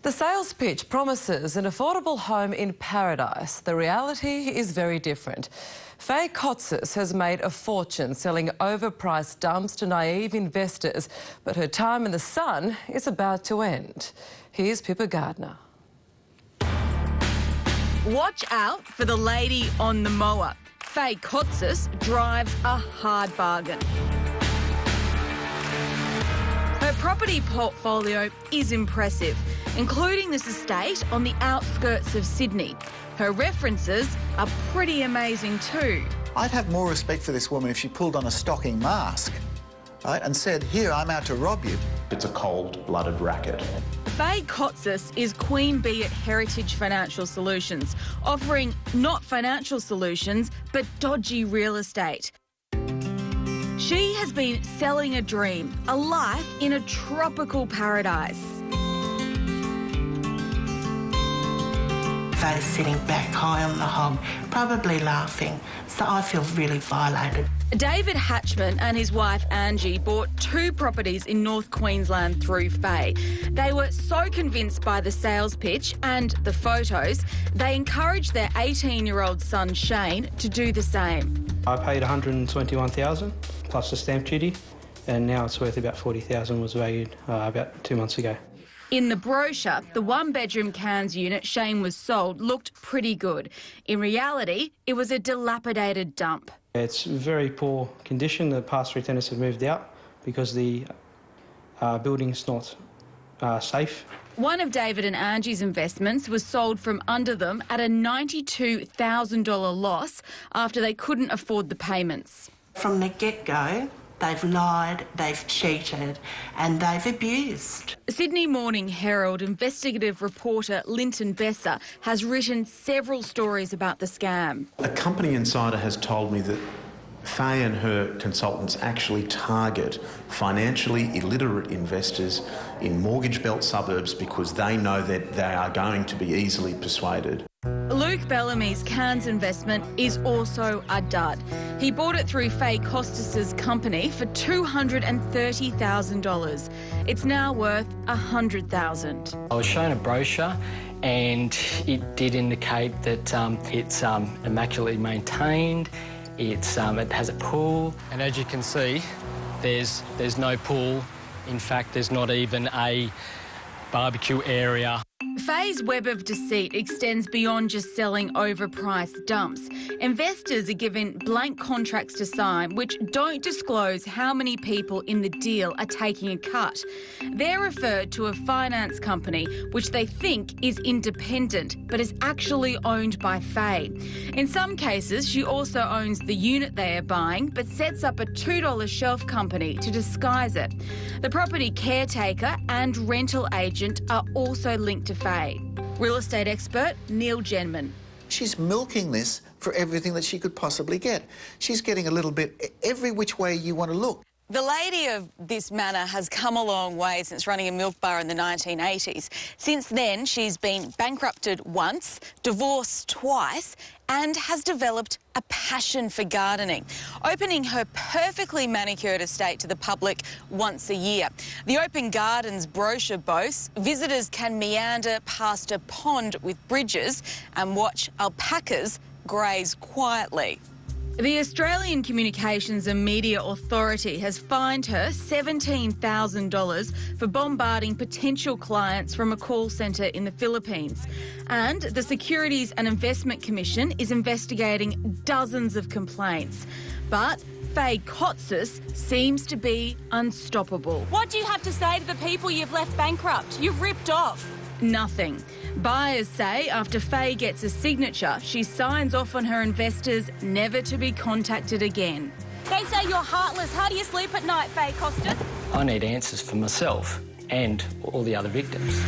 The sales pitch promises an affordable home in paradise. The reality is very different. Faye Kotsis has made a fortune selling overpriced dumps to naive investors, but her time in the sun is about to end. Here's Pippa Gardner. Watch out for the lady on the mower. Faye Kotsis drives a hard bargain. Her property portfolio is impressive, including this estate on the outskirts of Sydney. Her references are pretty amazing too. I'd have more respect for this woman if she pulled on a stocking mask, right, and said, "Here, I'm out to rob you." It's a cold-blooded racket. Faye Kotsis is Queen Bee at Heritage Financial Solutions, offering not financial solutions, but dodgy real estate. She has been selling a dream, a life in a tropical paradise. Faye's sitting back high on the hob, probably laughing, so I feel really violated. David Hatchman and his wife Angie bought 2 properties in North Queensland through Faye. They were so convinced by the sales pitch and the photos, they encouraged their 18-year-old son Shane to do the same. I paid $121,000 plus the stamp duty, and now it's worth about $40,000, was valued about 2 months ago. In the brochure, the 1-bedroom Cairns unit Shane was sold looked pretty good. In reality, it was a dilapidated dump. It's very poor condition. The past 3 tenants have moved out because the building's not safe. One of David and Angie's investments was sold from under them at a $92,000 loss after they couldn't afford the payments. From the get-go, they've lied, they've cheated and they've abused. Sydney Morning Herald investigative reporter Linton Besser has written several stories about the scam. A company insider has told me that Faye and her consultants actually target financially illiterate investors in mortgage belt suburbs because they know that they are going to be easily persuaded. Luke Bellamy's Cairns investment is also a dud. He bought it through Faye Kotsis' company for $230,000. It's now worth $100,000. I was shown a brochure and it did indicate that it's immaculately maintained. It has a pool, and as you can see, there's no pool. In fact, there's not even a barbecue area. Faye's web of deceit extends beyond just selling overpriced dumps. Investors are given blank contracts to sign which don't disclose how many people in the deal are taking a cut. They're referred to a finance company which they think is independent but is actually owned by Faye. In some cases, she also owns the unit they are buying but sets up a $2 shelf company to disguise it. The property caretaker and rental agent are also linked to Faye. Real estate expert Neil Genman. She's milking this for everything that she could possibly get. She's getting a little bit every which way you want to look. The lady of this manor has come a long way since running a milk bar in the 1980s. Since then, she's been bankrupted once, divorced twice, and has developed a passion for gardening, opening her perfectly manicured estate to the public once a year. The Open Gardens brochure boasts visitors can meander past a pond with bridges and watch alpacas graze quietly. The Australian Communications and Media Authority has fined her $17,000 for bombarding potential clients from a call centre in the Philippines. And the Securities and Investment Commission is investigating dozens of complaints. But Faye Kotsis seems to be unstoppable. What do you have to say to the people you've left bankrupt? You've ripped off. Nothing. Buyers say after Faye gets a signature, she signs off on her investors never to be contacted again. They say you're heartless. How do you sleep at night, Faye Kotsis? I need answers for myself and all the other victims.